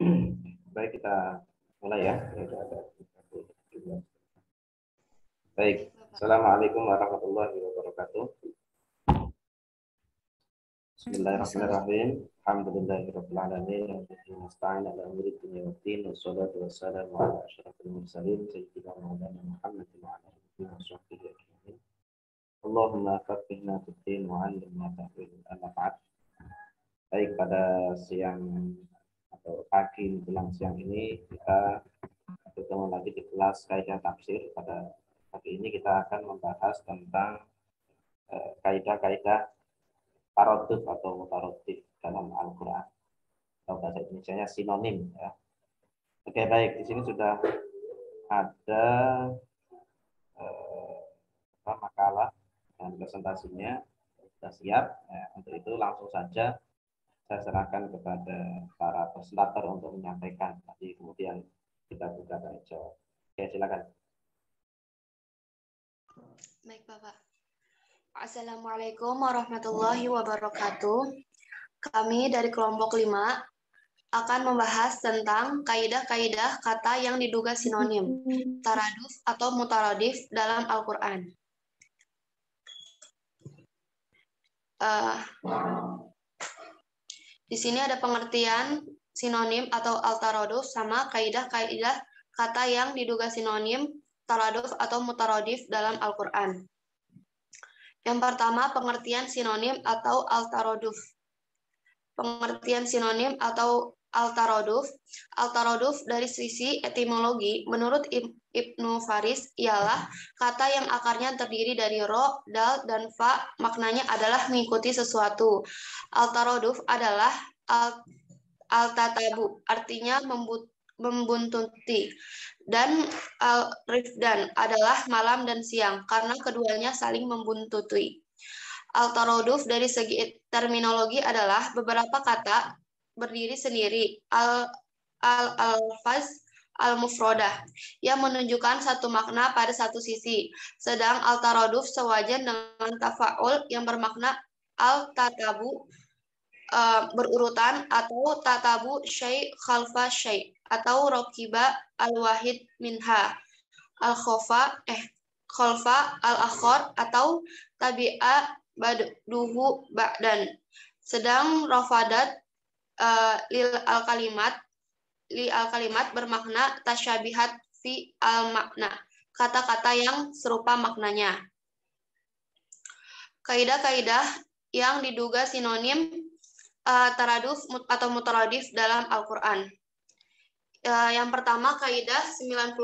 Baik, kita mulai ya. Baik, Assalamualaikum warahmatullahi wabarakatuh. Bismillahirrahmanirrahim. Alhamdulillahirabbil alamin wa bihi nasta'in ala umuri dunya waddin wassalatu wassalamu ala asyrafil mursalin sayyidina maulana Muhammadin wa ala alihi wa sahbihi ajma'in. Allahumma faqihna fid-din wa 'allimna ta'wil al-maf'ad. Baik, pada siang atau pagi menjelang siang ini kita bertemu lagi di kelas kaidah tafsir. Pada pagi ini kita akan membahas tentang kaidah-kaidah taroduf atau mutarodif dalam Al-Quran, atau bahasa Indonesianya sinonim ya. Oke, baik, di sini sudah ada makalah dan presentasinya sudah siap ya. Untuk itu langsung saja saya serahkan kepada para presentator untuk menyampaikan, nanti kemudian kita buka tanya jawab. Oke, silakan. Baik, Bapak. Assalamualaikum warahmatullahi wabarakatuh. Kami dari kelompok 5 akan membahas tentang kaidah-kaidah kata yang diduga sinonim, taraduf atau mutaradif dalam Al-Quran. Di sini ada pengertian sinonim atau al-taraduf sama kaidah-kaidah kata yang diduga sinonim, taraduf atau mutaradif dalam Al-Quran. Yang pertama, pengertian sinonim atau al-taraduf. Pengertian sinonim atau al-taraduf. Al-taraduf dari sisi etimologi, menurut Ibnu Faris, ialah kata yang akarnya terdiri dari ro, dal, dan fa, maknanya adalah mengikuti sesuatu. Al-taraduf adalah al-tatabu, artinya membuntuti. Dan al-rifdan adalah malam dan siang, karena keduanya saling membuntuti. Al-taraduf dari segi terminologi adalah beberapa kata berdiri sendiri, al-alfaz al-mufrodah, yang menunjukkan satu makna pada satu sisi. Sedang al-taraduf sewajan dengan tafa'ul yang bermakna al-tatabu, berurutan, atau tatabu syai' khalfa syai', atau rokiba al-wahid minha, al-khofa khalfa al-akhor, atau tabi'a baduhu ba'dan. Sedang rafadat li al-kalimat bermakna tasyabihat fi al-makna, kata-kata yang serupa maknanya. Kaidah-kaidah yang diduga sinonim taraduf atau mutaradif dalam Al-Quran. Yang pertama, kaidah 92.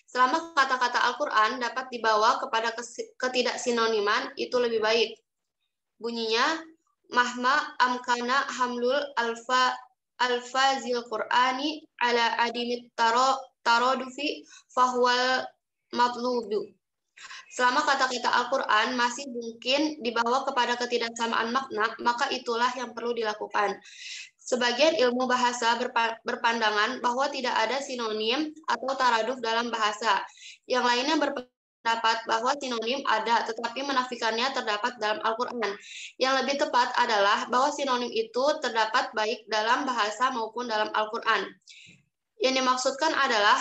Selama kata-kata Al-Quran dapat dibawa kepada ketidaksinoniman, itu lebih baik. Bunyinya, mahma amkana hamlul alfazil Qur'ani ala adimit tarodufi fahuwal matlubu. Selama kata-kata Al-Quran masih mungkin dibawa kepada ketidaksamaan makna, maka itulah yang perlu dilakukan. Sebagian ilmu bahasa berpandangan bahwa tidak ada sinonim atau taraduf dalam bahasa. Yang lainnya berpendapat bahwa sinonim ada, tetapi menafikannya terdapat dalam Al-Quran. Yang lebih tepat adalah bahwa sinonim itu terdapat baik dalam bahasa maupun dalam Al-Quran. Yang dimaksudkan adalah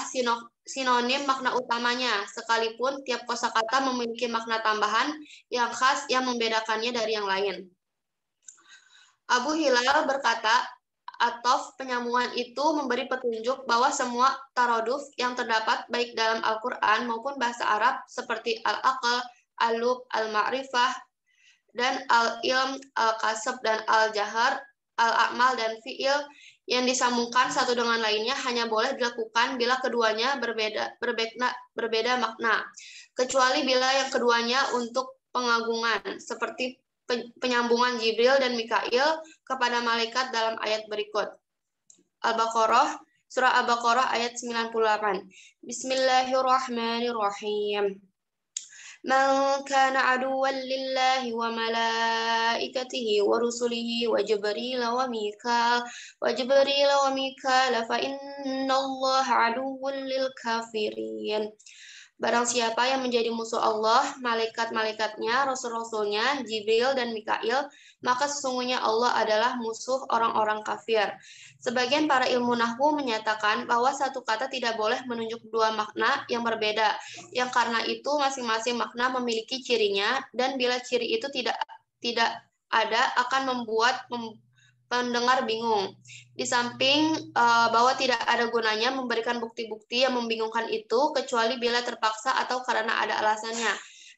sinonim makna utamanya, sekalipun tiap kosakata memiliki makna tambahan yang khas yang membedakannya dari yang lain. Abu Hilal berkata, atof penyambungan itu memberi petunjuk bahwa semua taroduf yang terdapat baik dalam Al-Quran maupun bahasa Arab seperti al-aqal, al-lub, al-ma'rifah, dan al-ilm, al-kasab, dan al-jahar, al-a'mal, dan fi'il yang disambungkan satu dengan lainnya hanya boleh dilakukan bila keduanya berbeda makna, kecuali bila yang keduanya untuk pengagungan, seperti penyambungan Jibril dan Mikail kepada malaikat dalam ayat berikut. Al-Baqarah, surah Al-Baqarah ayat 98. Bismillahirrahmanirrahim. Man kana aduwwan lillahi wa malaikatihi wa rusulihi wa Jibril wa Mikail fa innallaha aduwwun lil kafirin. Barang siapa yang menjadi musuh Allah, malaikat-malaikatnya, rasul-rasulnya, Jibril dan Mikail, maka sesungguhnya Allah adalah musuh orang-orang kafir. Sebagian para ilmu nahwu menyatakan bahwa satu kata tidak boleh menunjuk dua makna yang berbeda, yang karena itu masing-masing makna memiliki cirinya, dan bila ciri itu tidak ada akan membuat pendengar bingung. Di samping bahwa tidak ada gunanya memberikan bukti-bukti yang membingungkan itu kecuali bila terpaksa atau karena ada alasannya.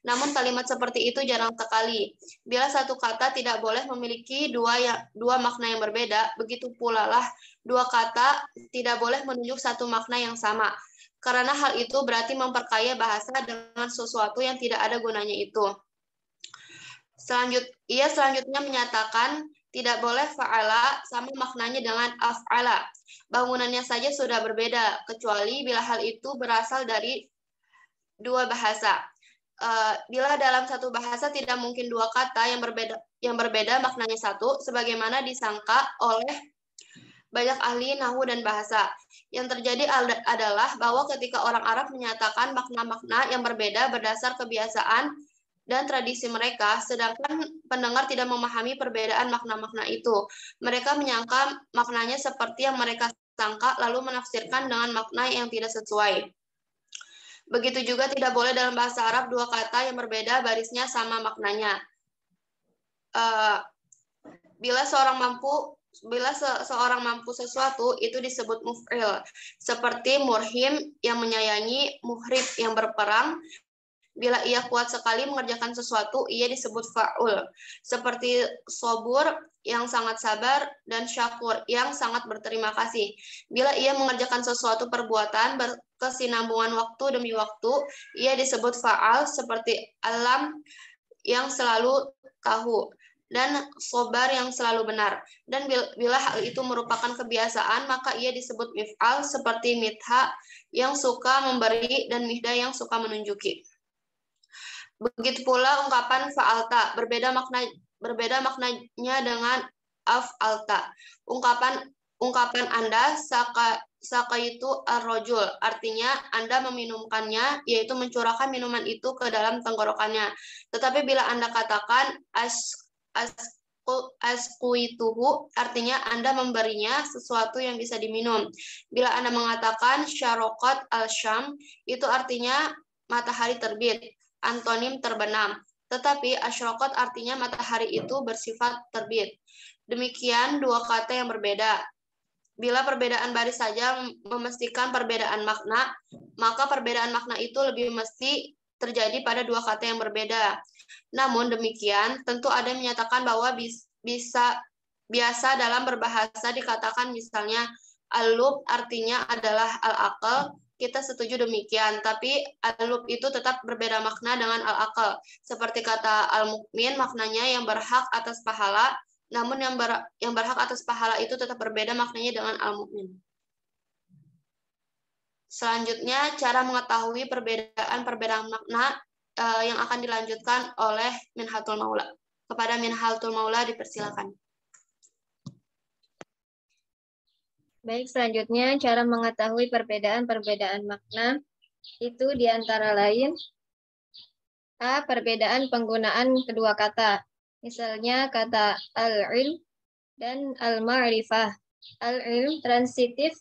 Namun kalimat seperti itu jarang sekali. Bila satu kata tidak boleh memiliki dua makna yang berbeda, begitu pula lah dua kata tidak boleh menunjuk satu makna yang sama. Karena hal itu berarti memperkaya bahasa dengan sesuatu yang tidak ada gunanya itu. Selanjutnya menyatakan tidak boleh fa'ala sama maknanya dengan af'ala. Bangunannya saja sudah berbeda, kecuali bila hal itu berasal dari dua bahasa. Bila dalam satu bahasa tidak mungkin dua kata yang berbeda maknanya satu, sebagaimana disangka oleh banyak ahli nahwu dan bahasa. Yang terjadi adalah bahwa ketika orang Arab menyatakan makna-makna yang berbeda berdasar kebiasaan dan tradisi mereka, sedangkan pendengar tidak memahami perbedaan makna-makna itu. Mereka menyangka maknanya seperti yang mereka sangka, lalu menafsirkan dengan makna yang tidak sesuai. Begitu juga tidak boleh dalam bahasa Arab dua kata yang berbeda barisnya sama maknanya. Bila seorang mampu sesuatu, itu disebut muf'il. Seperti murhim yang menyayangi, muhrib yang berperang. Bila ia kuat sekali mengerjakan sesuatu, ia disebut fa'ul. Seperti sobur yang sangat sabar dan syakur yang sangat berterima kasih. Bila ia mengerjakan sesuatu perbuatan berkesinambungan waktu demi waktu, ia disebut fa'al. Seperti alam yang selalu tahu dan sobar yang selalu benar. Dan bila hal itu merupakan kebiasaan, maka ia disebut mif'al. Seperti mitha yang suka memberi dan mihda yang suka menunjuki. Begitu pula ungkapan fa'alta, berbeda maknanya dengan af'alta. Ungkapan Anda saka itu ar-rajul, artinya Anda meminumkannya, yaitu mencurahkan minuman itu ke dalam tenggorokannya. Tetapi bila Anda katakan asquituhu, artinya Anda memberinya sesuatu yang bisa diminum. Bila Anda mengatakan syaraqat al-syam, itu artinya matahari terbit, antonim terbenam. Tetapi asyraqat artinya matahari itu bersifat terbit. Demikian dua kata yang berbeda. Bila perbedaan baris saja memastikan perbedaan makna, maka perbedaan makna itu lebih mesti terjadi pada dua kata yang berbeda. Namun demikian, tentu ada yang menyatakan bahwa biasa dalam berbahasa dikatakan misalnya al-lub artinya adalah al-aqal. Kita setuju demikian, tapi al-lub itu tetap berbeda makna dengan al-aqal. Seperti kata al-mukmin, maknanya yang berhak atas pahala, namun yang berhak atas pahala itu tetap berbeda maknanya dengan al-mukmin. Selanjutnya, cara mengetahui perbedaan makna yang akan dilanjutkan oleh Minhatul Maula. Kepada Minhatul Maula dipersilakan. Baik, selanjutnya cara mengetahui perbedaan makna itu diantara lain A. Perbedaan penggunaan kedua kata. Misalnya kata al-ilm dan al-ma'rifah. Al-ilm transitif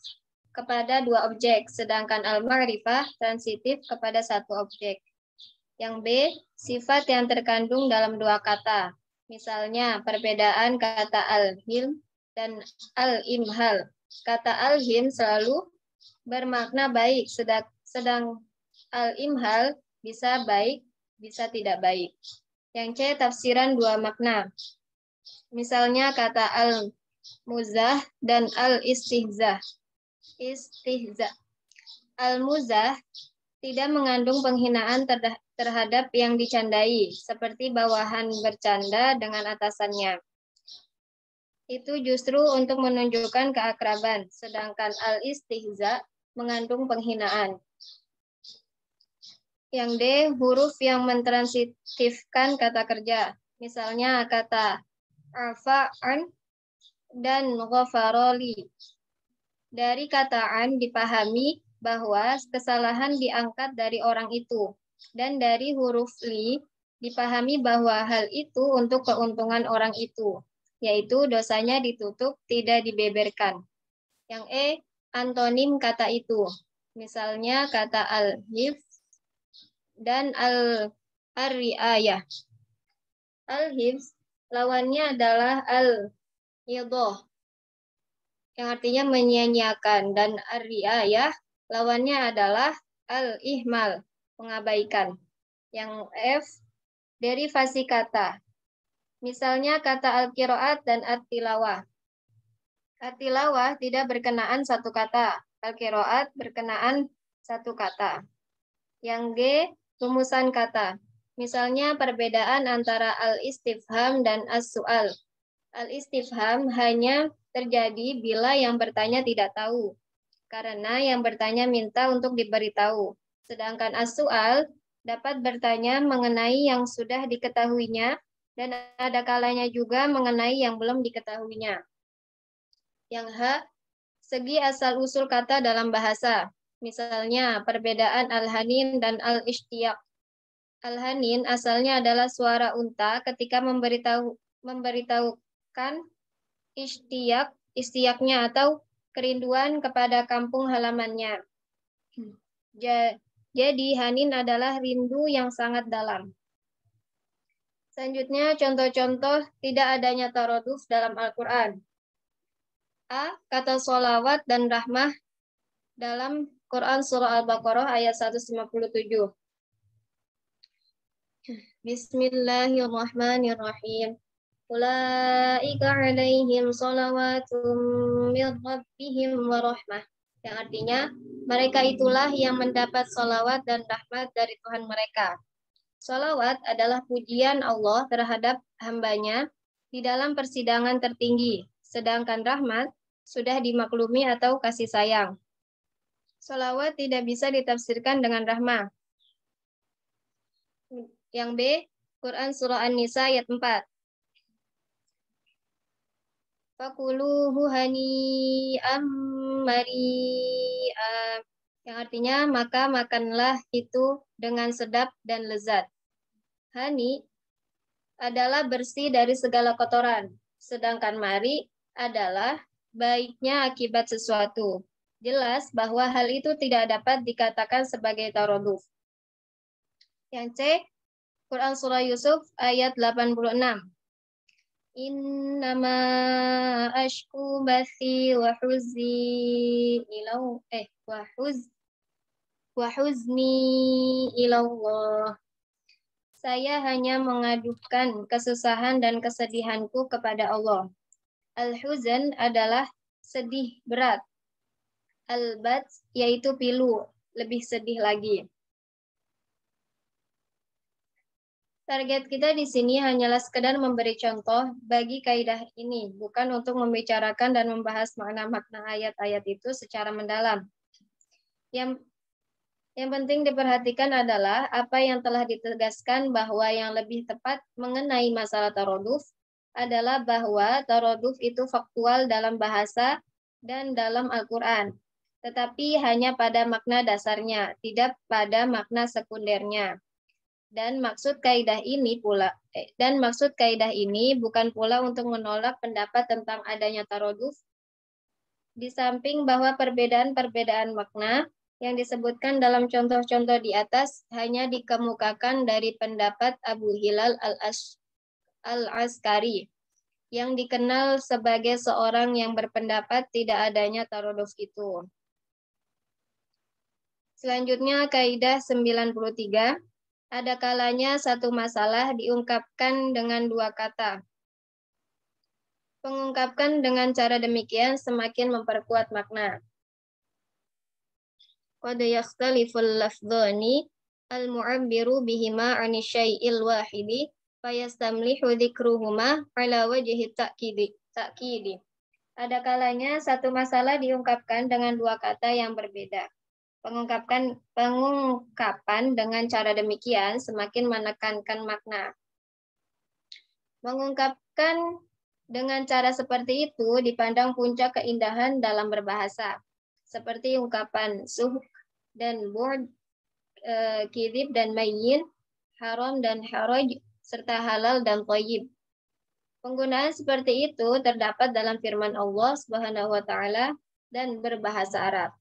kepada dua objek, sedangkan al-ma'rifah transitif kepada satu objek. Yang B. Sifat yang terkandung dalam dua kata. Misalnya perbedaan kata al-hilm dan al-imhal. Kata al-him selalu bermakna baik, sedang al-imhal bisa baik, bisa tidak baik. Yang C, tafsiran dua makna. Misalnya kata al-muzah dan al-istihzah. Al-muzah tidak mengandung penghinaan terhadap yang dicandai, seperti bawahan bercanda dengan atasannya. Itu justru untuk menunjukkan keakraban, sedangkan al-istihza mengandung penghinaan. Yang D, huruf yang mentransitifkan kata kerja. Misalnya kata arfa'an dan ghafaroli. Dari kata an dipahami bahwa kesalahan diangkat dari orang itu, dan dari huruf li dipahami bahwa hal itu untuk keuntungan orang itu, yaitu dosanya ditutup, tidak dibeberkan. Yang antonim kata itu, misalnya kata al-hifz dan al-riayah. Al-hifz lawannya adalah al-idhah, yang artinya menyia-nyiakan, dan ar-riayah lawannya adalah al-ihmal, mengabaikan. Yang F, derivasi kata. Misalnya kata al-qiraat dan at-tilawah. At-tilawah tidak berkenaan satu kata, al-qiraat berkenaan satu kata. Yang G, rumusan kata. Misalnya perbedaan antara al-istifham dan as-su'al. Al-istifham hanya terjadi bila yang bertanya tidak tahu, karena yang bertanya minta untuk diberitahu. Sedangkan as-su'al dapat bertanya mengenai yang sudah diketahuinya, dan ada kalanya juga mengenai yang belum diketahuinya. Yang H, segi asal-usul kata dalam bahasa. Misalnya perbedaan al-hanin dan al-ishtiyaq. Al-hanin asalnya adalah suara unta ketika memberitahukan istiyaknya atau kerinduan kepada kampung halamannya. Jadi hanin adalah rindu yang sangat dalam. Selanjutnya contoh-contoh tidak adanya taroduf dalam Al-Quran. A, kata sholawat dan rahmah dalam Quran surah Al-Baqarah ayat 157. Bismillahirrahmanirrahim. Ulaika alaihim shalawatum min rabbihim wa rahmah. Yang artinya, mereka itulah yang mendapat sholawat dan rahmat dari Tuhan mereka. Sholawat adalah pujian Allah terhadap hambanya di dalam persidangan tertinggi, sedangkan rahmat sudah dimaklumi atau kasih sayang. Sholawat tidak bisa ditafsirkan dengan rahmah. Yang B, Quran surah An-Nisa ayat 4. Fakuluhu hani'am mari'a. Yang artinya, maka makanlah itu dengan sedap dan lezat. Hani adalah bersih dari segala kotoran, sedangkan mari adalah baiknya akibat sesuatu. Jelas bahwa hal itu tidak dapat dikatakan sebagai taroduf. Yang C, Quran surah Yusuf ayat 86. Innama ashku bathi wa huzni ilallah. Saya hanya mengadukan kesusahan dan kesedihanku kepada Allah. Al-huzn adalah sedih berat. Al-bat yaitu pilu, lebih sedih lagi. Target kita di sini hanyalah sekedar memberi contoh bagi kaidah ini, bukan untuk membicarakan dan membahas makna-makna ayat-ayat itu secara mendalam. Yang penting diperhatikan adalah apa yang telah ditegaskan, bahwa yang lebih tepat mengenai masalah taroduf adalah bahwa taroduf itu faktual dalam bahasa dan dalam Al-Quran, tetapi hanya pada makna dasarnya, tidak pada makna sekundernya. Dan maksud kaidah ini bukan pula untuk menolak pendapat tentang adanya taroduf, di samping bahwa perbedaan-perbedaan makna yang disebutkan dalam contoh-contoh di atas hanya dikemukakan dari pendapat Abu Hilal al-Askari, yang dikenal sebagai seorang yang berpendapat tidak adanya taroduf itu. Selanjutnya kaidah 93. Ada kalanya satu masalah diungkapkan dengan dua kata. Pengungkapkan dengan cara demikian semakin memperkuat makna. Qad yakhtaliful lafdhani al-mu'abbiru bihima 'ani syai'il wahidi fayastamlihu dzikruhuma ala wajhi ta'kidi. Ada kalanya satu masalah diungkapkan dengan dua kata yang berbeda. Pengungkapan dengan cara demikian semakin menekankan makna. Mengungkapkan dengan cara seperti itu dipandang puncak keindahan dalam berbahasa. seperti ungkapan suhuk dan bu'd, kidib dan mayyin, haram dan haraj, serta halal dan thayyib. Penggunaan seperti itu terdapat dalam firman Allah Subhanahu wa taala dan berbahasa Arab.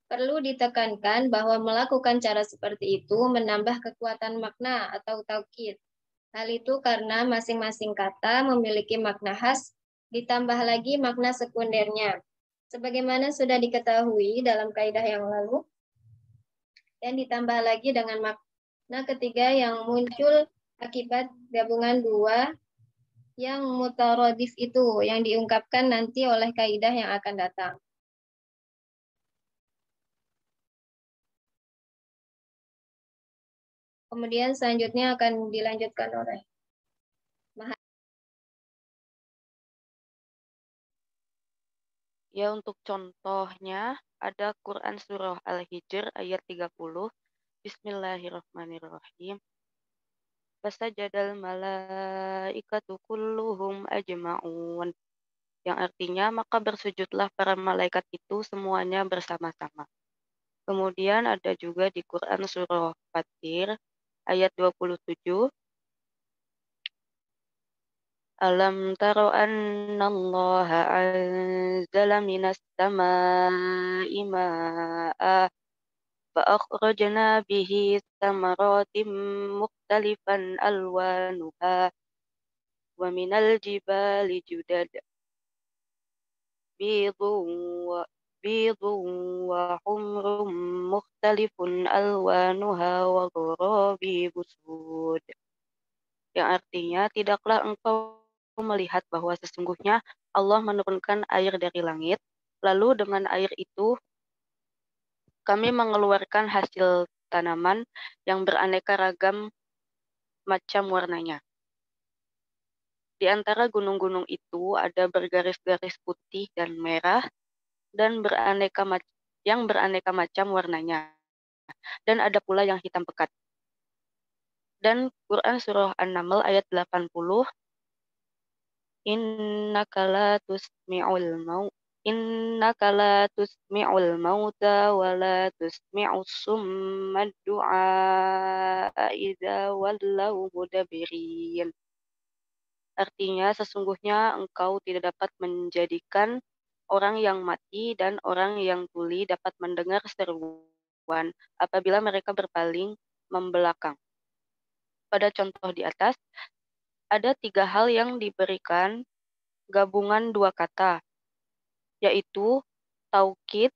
Perlu ditekankan bahwa melakukan cara seperti itu menambah kekuatan makna atau taukid. Hal itu karena masing-masing kata memiliki makna khas, ditambah lagi makna sekundernya. Sebagaimana sudah diketahui dalam kaidah yang lalu, dan ditambah lagi dengan makna ketiga yang muncul akibat gabungan dua yang mutaradif itu, yang diungkapkan nanti oleh kaidah yang akan datang. Kemudian selanjutnya akan dilanjutkan oleh Ya, untuk contohnya ada Quran Surah Al-Hijr ayat 30. Bismillahirrahmanirrahim. Fasajadal malaikatu kulluhum ajma'un. Yang artinya, maka bersujudlah para malaikat itu semuanya bersama-sama. Kemudian ada juga di Quran Surah Fatir ayat 27. Alam taro annallaha anzala minas samaa'i ma'a fa'akhrajna bihi thamaratin mukhtalifan alwanuha wa minal jibali judad bidun wa humrum mukhtalifun alwanuha wa gharabi busud. Yang artinya, tidaklah engkau melihat bahwa sesungguhnya Allah menurunkan air dari langit, lalu dengan air itu kami mengeluarkan hasil tanaman yang beraneka ragam macam warnanya. Di antara gunung-gunung itu ada bergaris-garis putih dan merah dan yang beraneka macam warnanya. Dan ada pula yang hitam pekat. Dan Quran Surah An-Naml ayat 80. Innaka la tusmi'ul mauta wa la tusmi'us summad du'a idza wallaw mudabirin. Artinya, sesungguhnya engkau tidak dapat menjadikan orang yang mati dan orang yang tuli dapat mendengar seruan apabila mereka berpaling membelakang. Pada contoh di atas, ada 3 hal yang diberikan gabungan 2 kata, yaitu taukid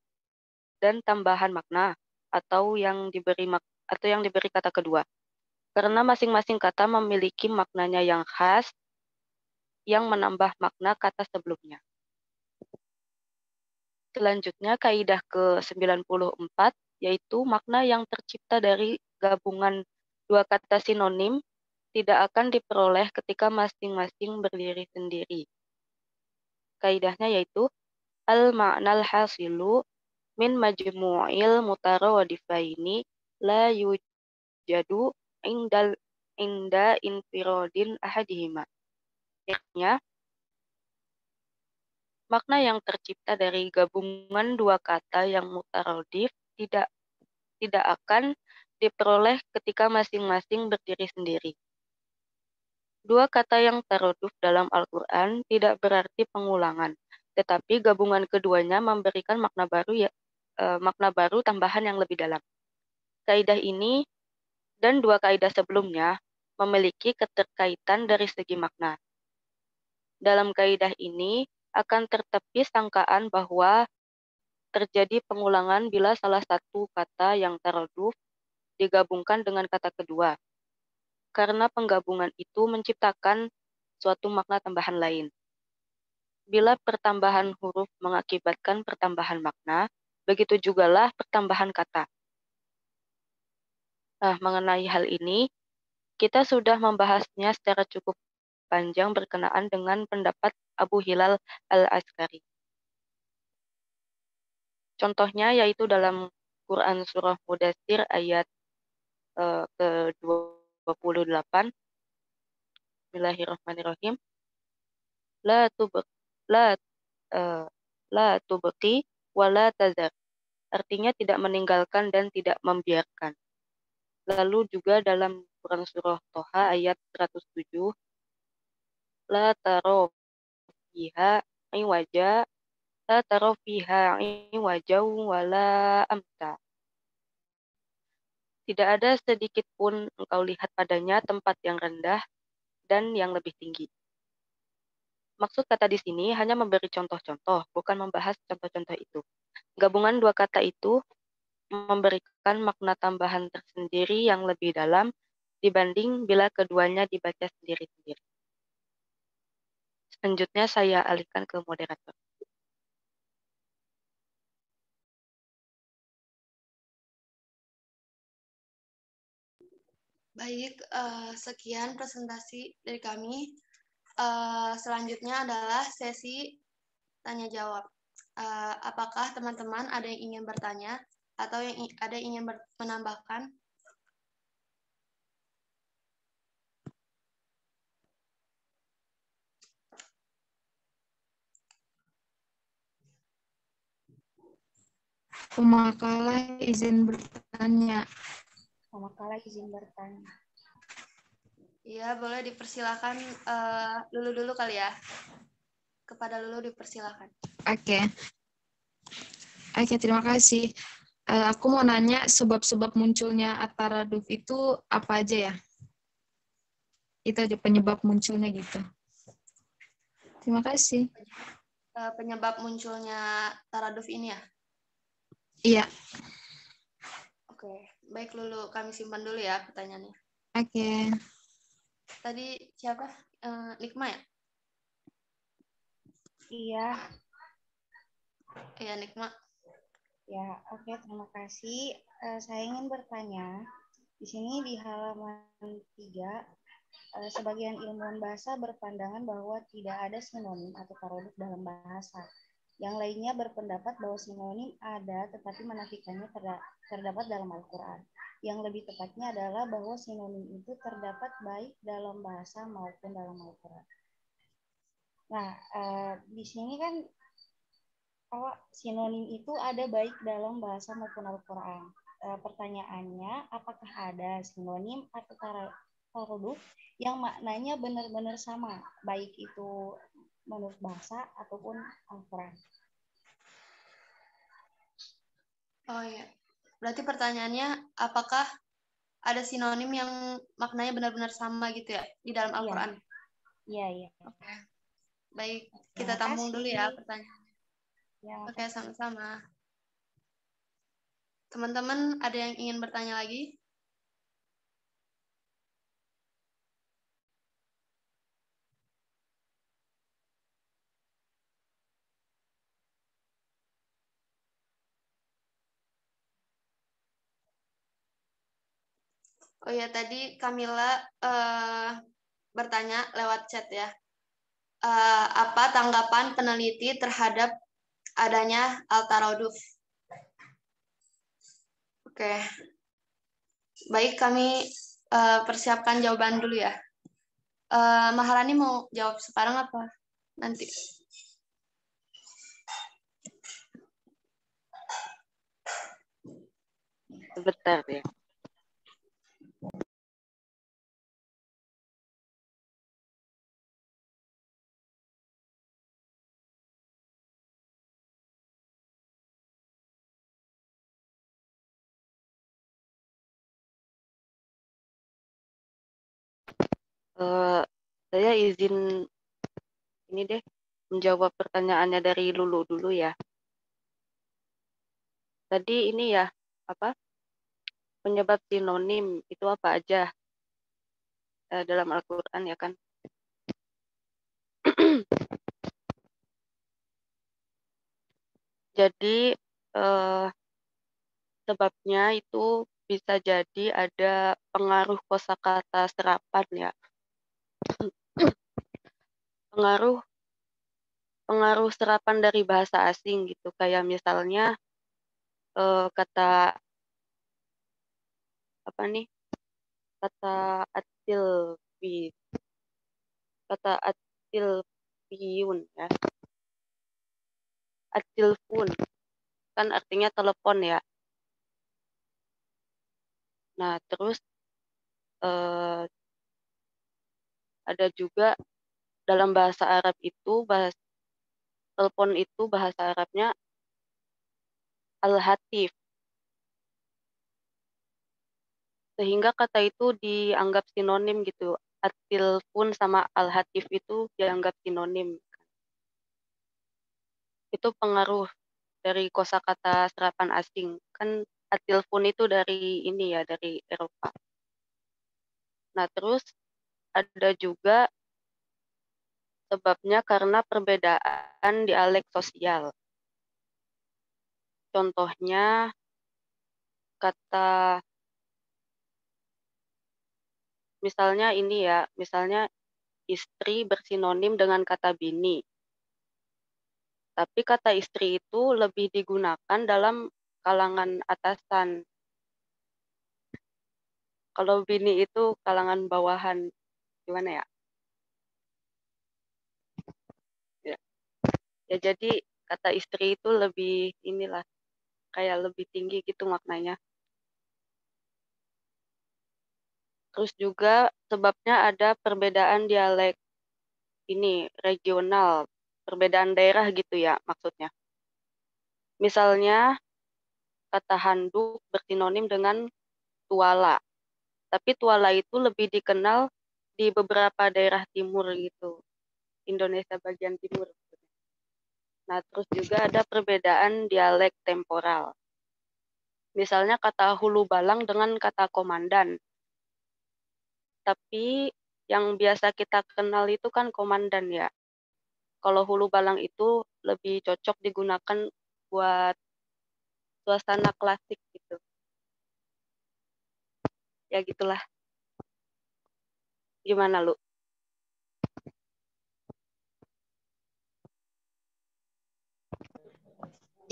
dan tambahan makna, atau yang diberi kata kedua. Karena masing-masing kata memiliki maknanya yang khas, yang menambah makna kata sebelumnya. Selanjutnya, kaidah ke-94, yaitu makna yang tercipta dari gabungan 2 kata sinonim tidak akan diperoleh ketika masing-masing berdiri sendiri. Kaidahnya yaitu al-ma'nal hasilu min majmu'il mutarawadifaini la yujadu inda infirodin ahadihima. Artinya, makna yang tercipta dari gabungan 2 kata yang mutaradif tidak akan diperoleh ketika masing-masing berdiri sendiri. 2 kata yang taraduf dalam Al-Quran tidak berarti pengulangan, tetapi gabungan keduanya memberikan makna baru tambahan yang lebih dalam. Kaidah ini dan 2 kaidah sebelumnya memiliki keterkaitan dari segi makna. Dalam kaidah ini akan tertepis sangkaan bahwa terjadi pengulangan bila salah satu kata yang taraduf digabungkan dengan kata kedua, karena penggabungan itu menciptakan suatu makna tambahan lain. Bila pertambahan huruf mengakibatkan pertambahan makna, begitu jugalah pertambahan kata. Nah, mengenai hal ini, kita sudah membahasnya secara cukup panjang berkenaan dengan pendapat Abu Hilal Al-Askari. Contohnya yaitu dalam Quran Surah Mudaththir ayat ke-28. Bismillahirrahmanirrahim. La tubqi wa la tazar. artinya tidak meninggalkan dan tidak membiarkan. Lalu juga dalam Quran surah Toha ayat 107, la taro fiha iwaja, la taro fiha iwaja wala amta. Tidak ada sedikit pun engkau lihat padanya tempat yang rendah dan yang lebih tinggi. Maksud kata di sini hanya memberi contoh-contoh, bukan membahas contoh-contoh itu. Gabungan dua kata itu memberikan makna tambahan tersendiri yang lebih dalam dibanding bila keduanya dibaca sendiri-sendiri. Selanjutnya saya alihkan ke moderator. Baik, sekian presentasi dari kami. Selanjutnya adalah sesi tanya jawab. Apakah teman-teman ada yang ingin bertanya atau ada yang ingin menambahkan? Pemakalah izin bertanya. Iya, boleh dipersilakan Lulu dulu kali ya. Kepada Lulu dipersilakan. Oke, terima kasih. Aku mau nanya sebab-sebab munculnya at-taraduf itu apa aja ya? Itu aja penyebab munculnya gitu. Terima kasih. Penyebab munculnya taraduf ini ya? Iya. Oke, baik Lulu, kami simpan dulu ya pertanyaannya. Oke. Tadi siapa? Nikma ya? Iya, Iya, Nikma. ya, oke, terima kasih. Saya ingin bertanya, di sini di halaman 3, sebagian ilmuwan bahasa berpandangan bahwa tidak ada sinonim atau taraduf dalam bahasa. Yang lainnya berpendapat bahwa sinonim ada, tetapi menafikannya terdapat dalam Al-Quran. Yang lebih tepatnya adalah bahwa sinonim itu terdapat baik dalam bahasa maupun dalam Al-Quran. Nah, di sini kan sinonim itu ada baik dalam bahasa maupun Al-Quran. Pertanyaannya, apakah ada sinonim atau taraduf yang maknanya benar-benar sama, baik itu menurut bahasa ataupun Al-Quran? Oh iya. Berarti pertanyaannya, apakah ada sinonim yang maknanya benar-benar sama gitu ya di dalam Al-Quran? Iya. Oke. Baik, kita tampung dulu ya pertanyaannya. Ya, Oke, sama-sama. Teman-teman, ada yang ingin bertanya lagi? Oh ya, tadi Kamila bertanya lewat chat ya. Apa tanggapan peneliti terhadap adanya al-taraduf? Oke. Baik, kami persiapkan jawaban dulu ya. Maharani mau jawab sekarang apa nanti? Sebentar ya. Saya izin ini deh menjawab pertanyaannya dari Lulu dulu ya. Tadi ini ya, apa penyebab sinonim itu apa aja dalam Al-Quran ya kan? Jadi sebabnya itu bisa jadi ada pengaruh kosakata serapan ya. pengaruh serapan dari bahasa asing gitu, kayak misalnya kata apa nih, kata atilfiyun ya, atilfun kan artinya telepon ya. Nah, terus ada juga dalam bahasa Arab itu, telepon itu bahasa Arabnya al-hatif. Sehingga kata itu dianggap sinonim gitu. At-tilfun sama al-hatif itu dianggap sinonim. Itu pengaruh dari kosakata serapan asing. Kan at-tilfun itu dari ini ya, dari Eropa. Nah, terus ada juga sebabnya karena perbedaan dialek sosial. Contohnya kata misalnya ini ya, misalnya istri bersinonim dengan kata bini. Tapi kata istri itu lebih digunakan dalam kalangan atasan. Kalau bini itu kalangan bawahan. Gimana ya? Ya jadi kata istri itu lebih inilah, kayak lebih tinggi gitu maknanya. Terus juga sebabnya ada perbedaan dialek ini, regional, perbedaan daerah gitu ya maksudnya. Misalnya kata handuk bersinonim dengan tuala. Tapi tuala itu lebih dikenal di beberapa daerah timur gitu. Indonesia bagian timur. Nah, terus juga ada perbedaan dialek temporal. Misalnya kata hulu balang dengan kata komandan. Tapi yang biasa kita kenal itu kan komandan ya. Kalau hulu balang itu lebih cocok digunakan buat suasana klasik gitu. Ya gitulah. Gimana lu?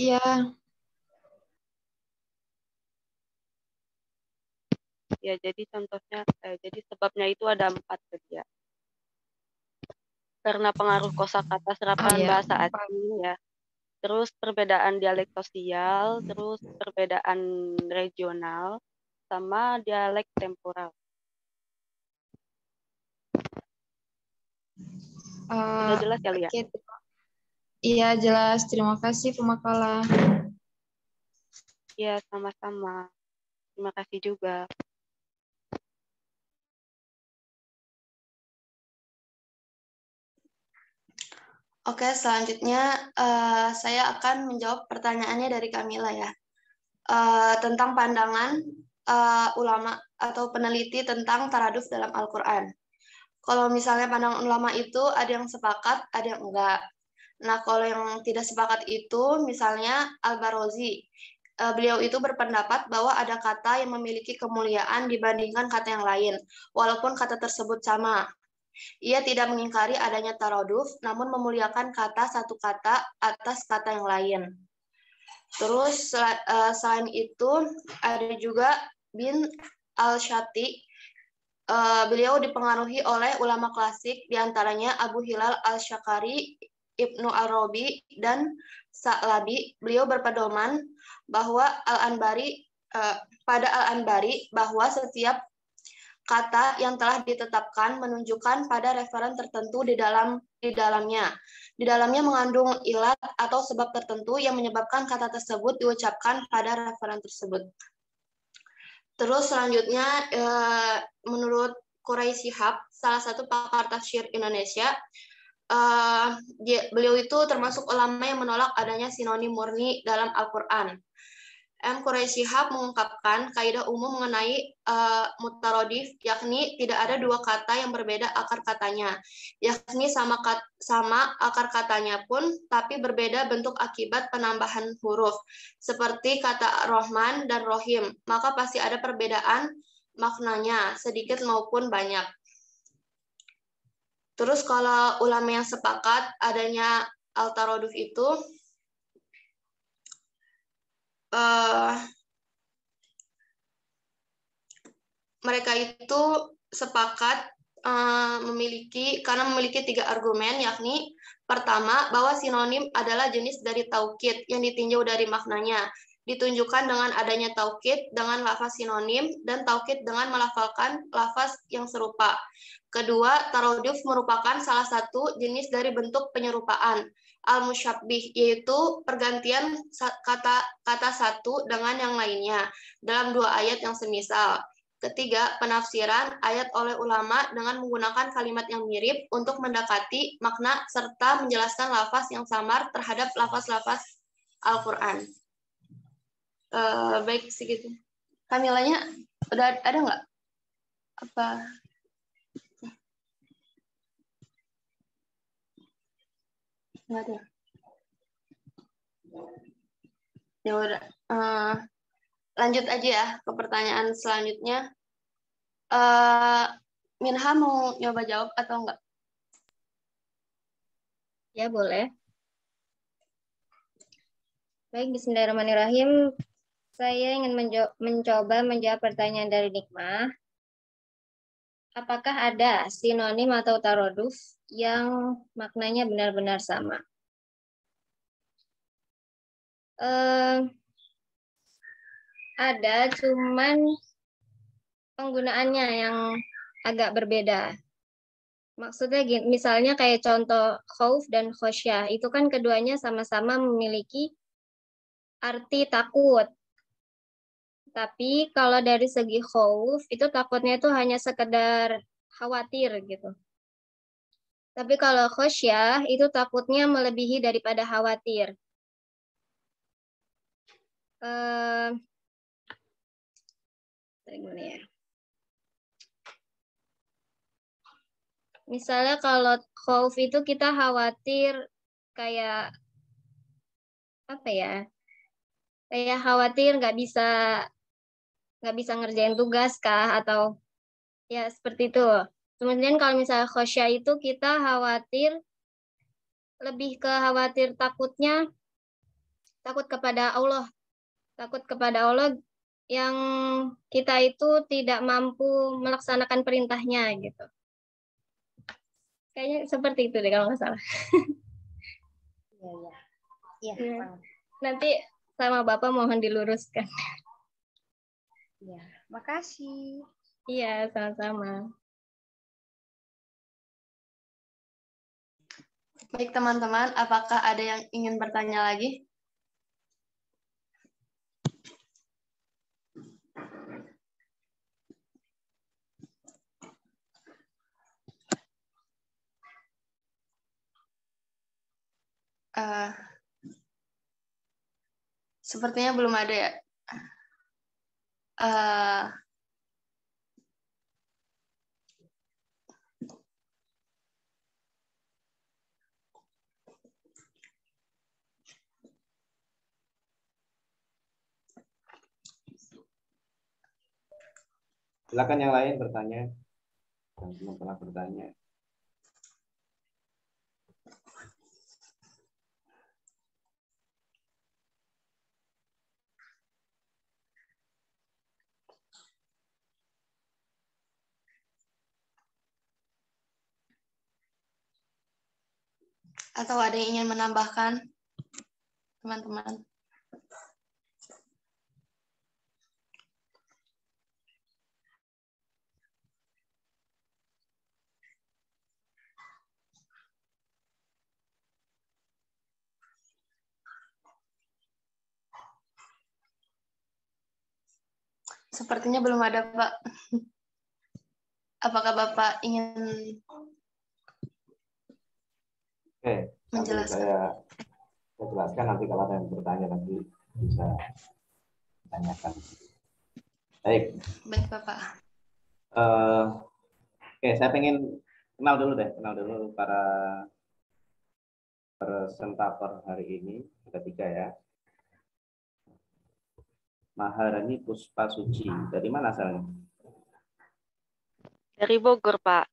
Iya, Ya jadi contohnya, jadi sebabnya itu ada 4 tadi ya. Karena pengaruh kosakata serapan ya. bahasa asing ya. Terus perbedaan dialek sosial, terus perbedaan regional, sama dialek temporal. Udah jelas ya, Lia? Oke. Iya, jelas. Terima kasih pemakalan. Iya, sama-sama. Terima kasih juga. Oke, selanjutnya saya akan menjawab pertanyaannya dari Kamila ya. Tentang pandangan ulama atau peneliti tentang taraduf dalam Al-Quran. Kalau misalnya pandangan ulama itu ada yang sepakat, ada yang enggak. Nah, kalau yang tidak sepakat itu misalnya Al-Barozi. Beliau itu berpendapat bahwa ada kata yang memiliki kemuliaan dibandingkan kata yang lain, walaupun kata tersebut sama. Ia tidak mengingkari adanya taraduf, namun memuliakan kata satu kata atas kata yang lain. Terus selain itu ada juga bin al-Shati. Beliau dipengaruhi oleh ulama klasik, diantaranya Abu Hilal al-Syakari, Ibnu Arabi, dan Sa'labi. Beliau berpedoman bahwa pada Al-Anbari bahwa setiap kata yang telah ditetapkan menunjukkan pada referen tertentu di dalamnya. Di dalamnya mengandung ilat atau sebab tertentu yang menyebabkan kata tersebut diucapkan pada referen tersebut. Terus selanjutnya menurut Quraish Shihab, salah satu pakar tafsir Indonesia, beliau itu termasuk ulama yang menolak adanya sinonim murni dalam Al-Quran. Quraish Shihab mengungkapkan kaidah umum mengenai mutarodif, yakni tidak ada dua kata yang berbeda akar katanya, yakni sama akar katanya pun, tapi berbeda bentuk akibat penambahan huruf, seperti kata Rohman dan Rohim, maka pasti ada perbedaan maknanya, sedikit maupun banyak. Terus kalau ulama yang sepakat adanya al-taroduf itu, mereka itu sepakat karena memiliki 3 argumen, yakni pertama, bahwa sinonim adalah jenis dari taukid yang ditinjau dari maknanya, ditunjukkan dengan adanya taukid dengan lafaz sinonim dan taukid dengan melafalkan lafaz yang serupa. Kedua, taroduf merupakan salah satu jenis dari bentuk penyerupaan al-musyabbih, yaitu pergantian kata satu dengan yang lainnya dalam 2 ayat yang semisal. Ketiga, penafsiran ayat oleh ulama dengan menggunakan kalimat yang mirip untuk mendekati makna serta menjelaskan lafaz yang samar terhadap lafaz-lafaz Al-Quran. Baik, segitu. Kamilanya, udah ada nggak? Apa? Nggak ada. Ya udah. Lanjut aja ya ke pertanyaan selanjutnya. Minha mau nyoba jawab atau enggak? Ya, boleh. Baik, bismillahirrahmanirrahim. Saya ingin mencoba menjawab pertanyaan dari Nikmah. Apakah ada sinonim atau taroduf yang maknanya benar-benar sama? Ada, cuman penggunaannya yang agak berbeda. Maksudnya gini, misalnya kayak contoh khauf dan khosyah, itu kan keduanya sama-sama memiliki arti takut. Tapi kalau dari segi khauf, itu takutnya itu hanya sekedar khawatir gitu. Tapi kalau khosyah, itu takutnya melebihi daripada khawatir. Gimana ya? Misalnya kalau khauf itu kita khawatir kayak apa ya? Kayak khawatir nggak bisa ngerjain tugas kah atau ya seperti itu. Kemudian kalau misalnya khosyah itu kita khawatir lebih ke khawatir takutnya takut kepada Allah. Takut kepada Allah yang kita itu tidak mampu melaksanakan perintahnya gitu. Kayaknya seperti itu deh kalau nggak salah. Iya. Nanti sama Bapak mohon diluruskan. Iya, makasih. Iya, sama-sama. Baik teman-teman, apakah ada yang ingin bertanya lagi? Sepertinya belum ada ya. Silakan yang lain bertanya. Yang belum pernah bertanya. Atau ada yang ingin menambahkan, teman-teman? Sepertinya belum ada, Pak. Apakah Bapak ingin menjelaskan? Saya jelaskan, nanti kalau ada yang bertanya nanti bisa ditanyakan. Baik. Baik, Bapak. Saya pengen kenal dulu para presentator hari ini, ada 3 ya. Maharani Puspa Suci, dari mana asalnya? Dari Bogor, Pak.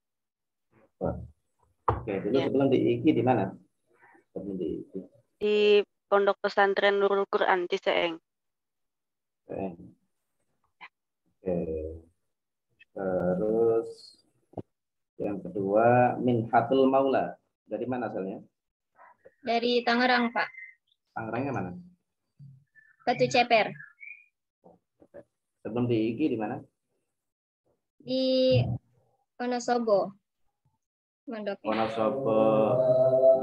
Oke, dulu sebelum di IKI di mana? Sebelum di IKI. Di Pondok Pesantren Nurul Quran Ciseeng. Oke. Terus Yang kedua, Minhatul Maula. Dari mana asalnya? Dari Tangerang, Pak. Tangerangnya mana? Batu Ceper. Sebelum di IGI di mana? Di Wonosobo. Mondoknya. Wonosobo.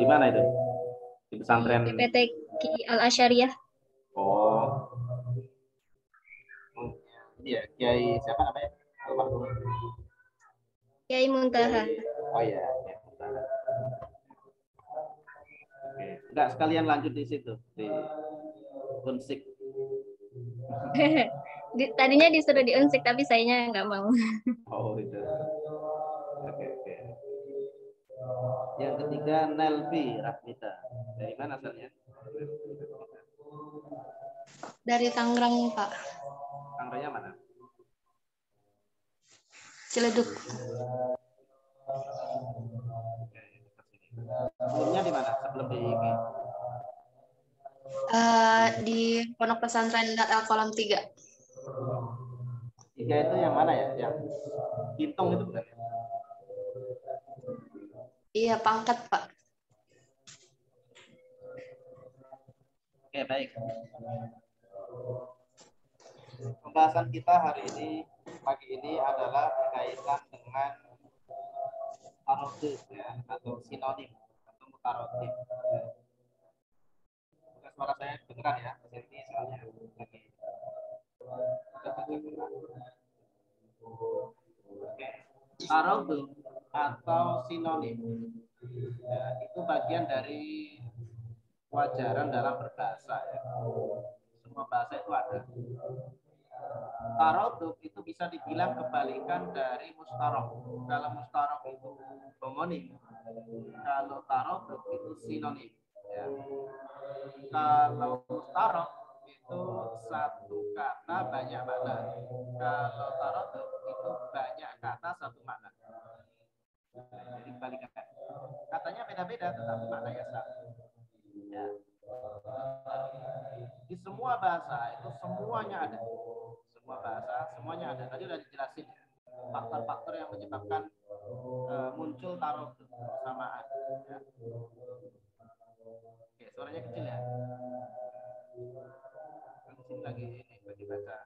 Di mana itu? Di pesantren. Di PT Ki Al Asyariah. Oh. Iya, Kiai siapa namanya? Almarhum. Kiai Muntaha. Oh iya, ya, oke. Enggak sekalian lanjut di situ di Unsik. Tadinya disuruh di Unsik tapi sayanya nggak mau. Oh itu. Oke, oke. Yang ketiga Nelvi Rahmita. Dari mana asalnya? Dari Tangerang, Pak. Tangerangnya mana? Ciledug. Sebelumnya di mana? Sebelum di IGI. Di Pondok Pesantren Al Kolam 3. IGI itu yang mana ya? Yang Kintung itu bukan? Iya, Pangkat, Pak. Oke, baik. Pembahasan kita hari ini, pagi ini adalah berkaitan dengan tarodif ya, atau sinonim atau mutarodif. Bukan suara saya kedengeran ya, ini soalnya lagi. Oke, tarodif atau sinonim ya, itu bagian dari wajaran dalam berbahasa ya. Semua bahasa itu ada. Taroduf itu bisa dibilang kebalikan dari mustarok. Kalau mustarok itu homonim, kalau taroduf itu sinonim. Ya. Kalau mustarok itu satu kata banyak makna. Kalau taroduf itu banyak kata satu makna. Jadi kebalikan. Katanya beda-beda, tetapi maknanya sama. Ya. Di semua bahasa itu semuanya ada. Semua bahasa semuanya ada. Tadi udah dijelasin faktor-faktor yang menyebabkan muncul taroduf persamaan. Ya. Oke, suaranya kecil ya. Kan sini lagi baca.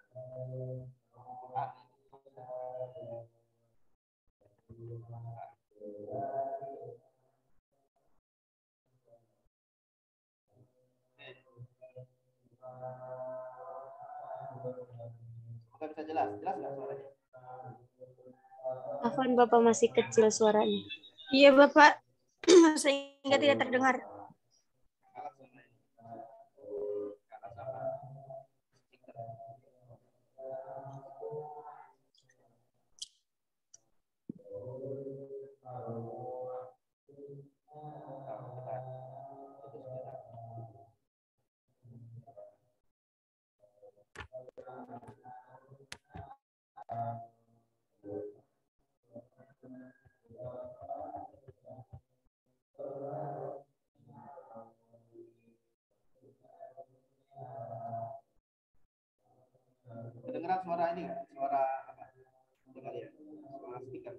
Semoga bisa jelas nggak suaranya? Afwan, Bapak masih kecil suaranya. Iya, Bapak. Sehingga tidak terdengar. Kedengeran suara ini nggak? Suara apa? Coba lihat. Suara speaker.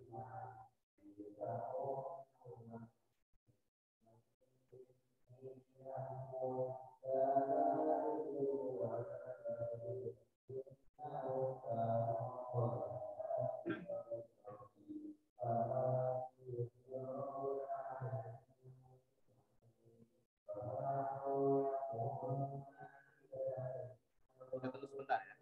Kita tunggu sebentar ya.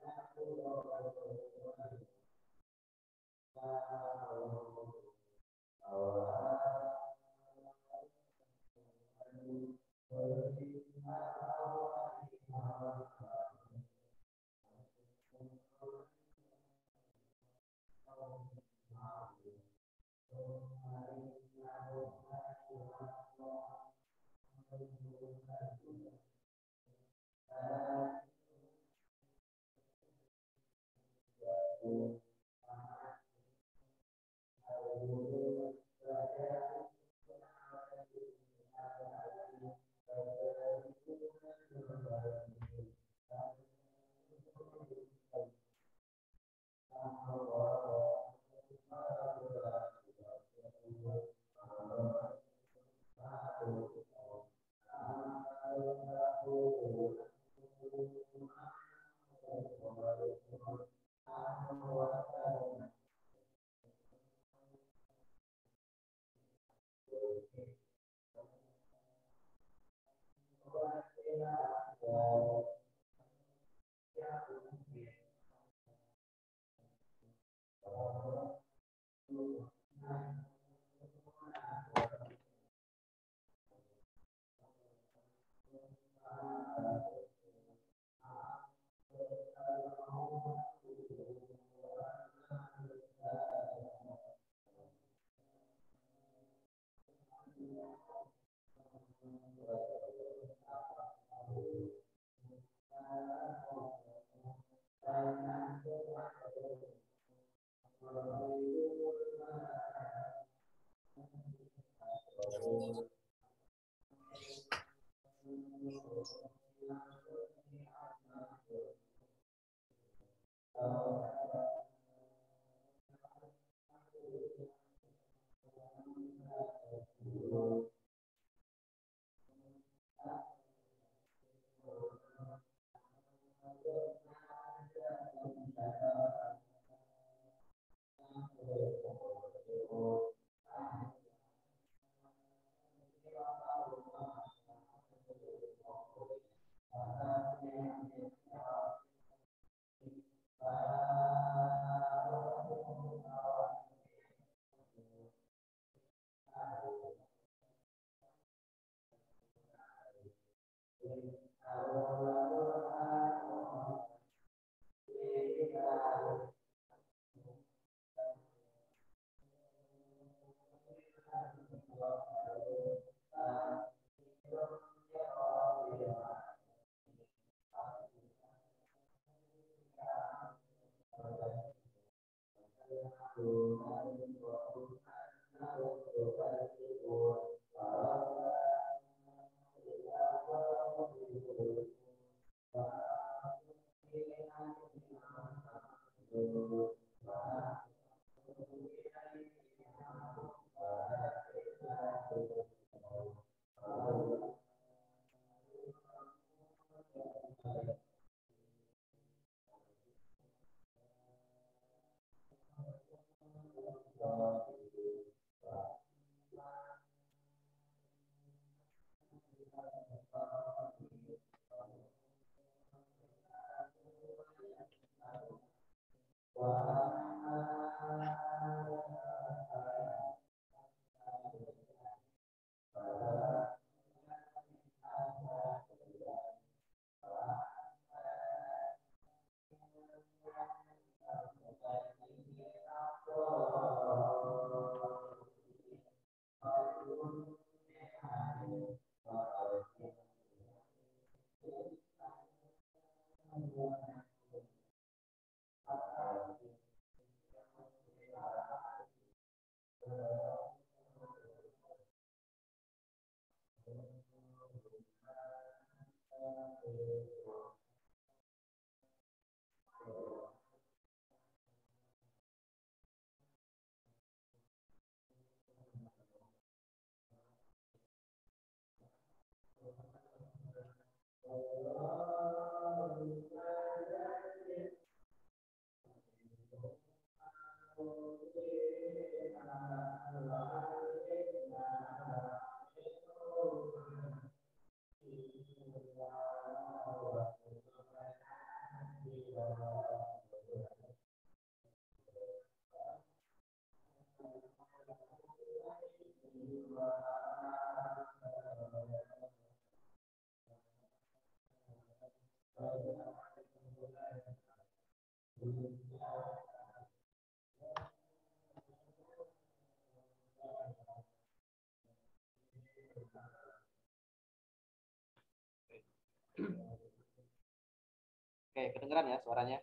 Oke, kedengeran ya suaranya?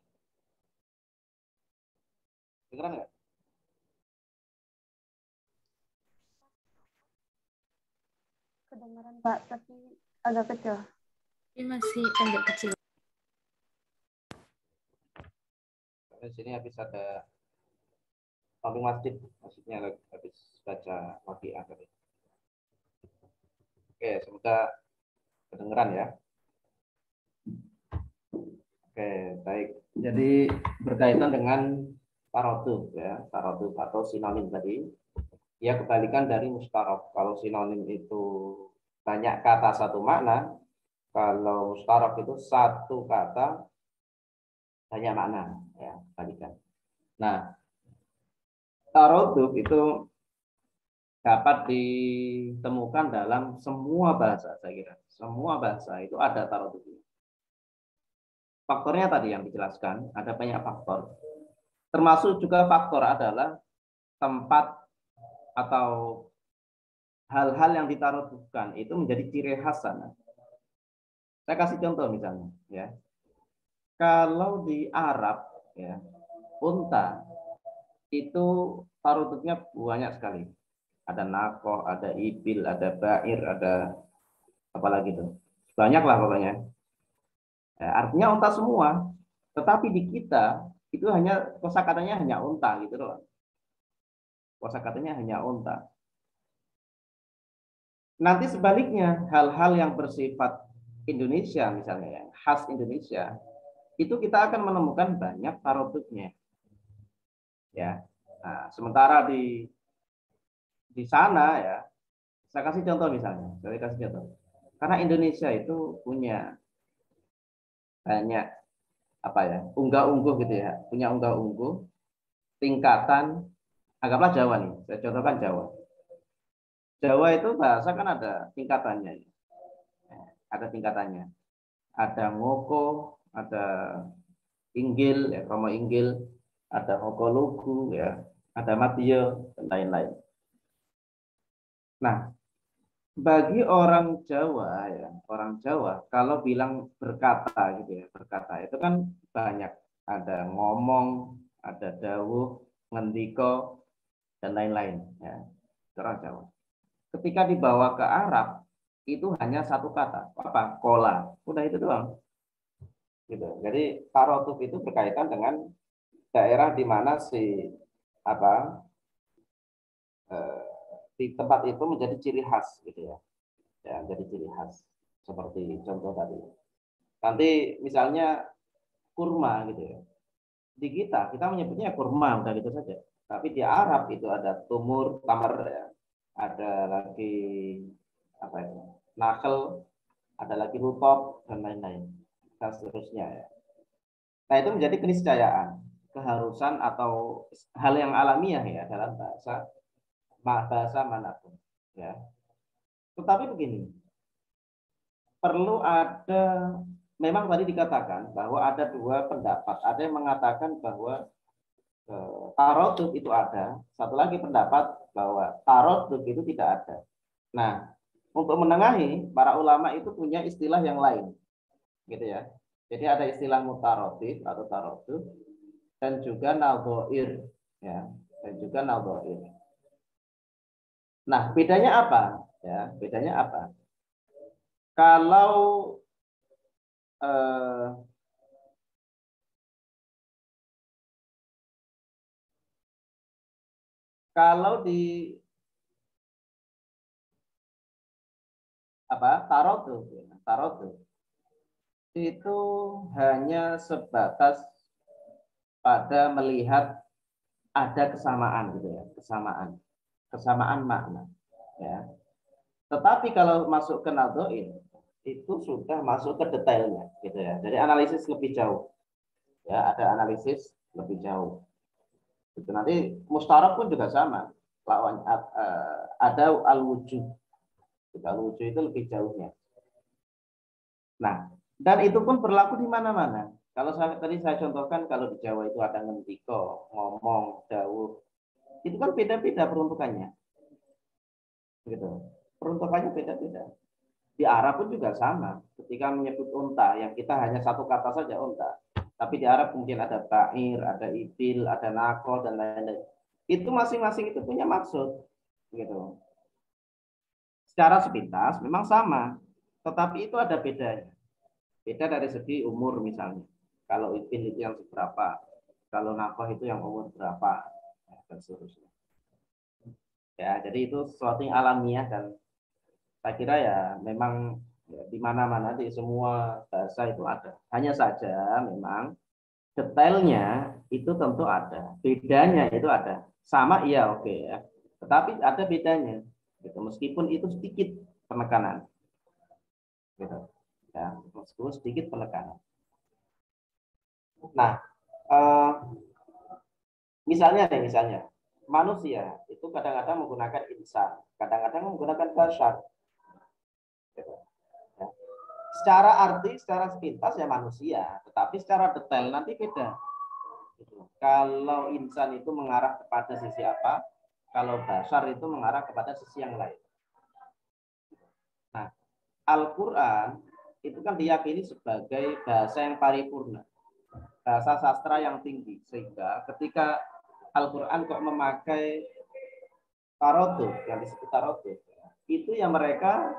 Kedengeran nggak? Kedengaran Pak, tapi agak kecil. Ini masih agak kecil. Di sini habis ada samping masjid, masjidnya habis baca Waqiah tadi. Oke, semoga kedengeran ya. Oke, baik. Jadi berkaitan dengan taroduf ya, taroduf atau sinonim tadi. Ya kebalikan dari mustaraf. Kalau sinonim itu banyak kata satu makna, Kalau mustarok itu satu kata banyak makna, ya, balikan. Nah, taroduf itu dapat ditemukan dalam semua bahasa, saya kira. Semua bahasa itu ada tarodufnya. Faktornya tadi yang dijelaskan, ada banyak faktor. Termasuk juga faktor adalah tempat atau hal-hal yang ditarodufkan itu menjadi ciri khas sana. Saya kasih contoh misalnya, ya. Kalau di Arab, ya, unta itu tarodufnya banyak sekali. Ada nakoh, ada ibil, ada bair, ada apa lagi tuh. Banyak lah pokoknya. Ya, artinya unta semua. Tetapi di kita itu hanya kosakatanya hanya unta gitu loh. Kosakatanya hanya unta. Nanti sebaliknya, hal-hal yang bersifat Indonesia misalnya, yang khas Indonesia, itu kita akan menemukan banyak tarodufnya. Ya. Nah, sementara di sana ya, saya kasih contoh misalnya, karena Indonesia itu punya banyak apa ya, unggah-ungguh gitu ya, punya unggah-ungguh tingkatan, anggaplah Jawa nih, saya contohkan Jawa. Jawa itu bahasa kan ada tingkatannya, ada tingkatannya, ada ngoko, ada inggil, ya, kromo inggil, ada ngoko lugu, ya, ada matio dan lain-lain. Nah, bagi orang Jawa ya, orang Jawa kalau bilang berkata gitu ya, berkata itu kan banyak, ada ngomong, ada dawuh, ngendiko dan lain-lain ya, orang Jawa. Ketika dibawa ke Arab itu hanya satu kata, apa? Kola. Udah itu doang. Gitu. Jadi taroduf itu berkaitan dengan daerah di mana si apa? Di tempat itu menjadi ciri khas gitu ya. Ya, jadi ciri khas seperti contoh tadi. Nanti misalnya kurma gitu ya. Di kita menyebutnya kurma udah gitu saja. Tapi di Arab itu ada tumur, tamar ya. Ada lagi apa itu? Nakhel, ada lagi rutop dan lain-lain. Dan seterusnya ya. Nah, itu menjadi keniscayaan, keharusan atau hal yang alamiah ya dalam bahasa manapun ya. Tetapi begini, perlu ada, memang tadi dikatakan bahwa ada dua pendapat. Ada yang mengatakan bahwa taroduf itu ada, satu lagi pendapat bahwa taroduf itu tidak ada. Nah, untuk menengahi, para ulama itu punya istilah yang lain, gitu ya. Jadi ada istilah mutarodif atau taroduf dan juga nadhoir, ya, dan juga nadhoir. Nah, bedanya apa? Ya, bedanya apa? Kalau di apa? Taroduf itu hanya sebatas pada melihat ada kesamaan gitu ya, kesamaan makna ya. Tetapi kalau masuk ke nadhoir itu sudah masuk ke detailnya gitu ya. Jadi analisis lebih jauh. Ya, ada analisis lebih jauh. Itu nanti mustarok pun juga sama. Lawan ada al-wujud. Al-wujud itu lebih jauhnya. Nah, dan itu pun berlaku di mana-mana. Kalau tadi saya contohkan, kalau di Jawa itu ada ngendiko, ngomong, dawuh, itu kan beda-beda peruntukannya. Gitu. Peruntukannya beda-beda. Di Arab pun juga sama. Ketika menyebut unta, yang kita hanya satu kata saja unta. Tapi di Arab mungkin ada ba'ir, ada ibil, ada nako, dan lain-lain. Itu masing-masing itu punya maksud. Gitu. Secara sepintas memang sama. Tetapi itu ada bedanya. Beda dari segi umur misalnya. Kalau ibil itu yang seberapa, kalau nakoh itu yang umur berapa, dan seterusnya. Ya, jadi itu sesuatu yang alamiah dan saya kira ya memang ya, di mana-mana di semua bahasa itu ada. Hanya saja memang detailnya itu tentu ada, bedanya itu ada. Sama iya oke ya, tetapi ada bedanya. Gitu. Meskipun itu sedikit penekanan. Gitu. Ya, meskipun sedikit penekanan. Nah, misalnya manusia itu kadang-kadang menggunakan insan, kadang-kadang menggunakan bashar. Ya. Secara arti, secara sepintas ya manusia, tetapi secara detail nanti beda. Kalau insan itu mengarah kepada sisi apa, kalau bashar itu mengarah kepada sisi yang lain. Nah, Al-Quran itu kan diyakini sebagai bahasa yang paripurna, bahasa sastra yang tinggi, sehingga ketika Al-Quran kok memakai taroduf, yang disebut taroduf, itu yang mereka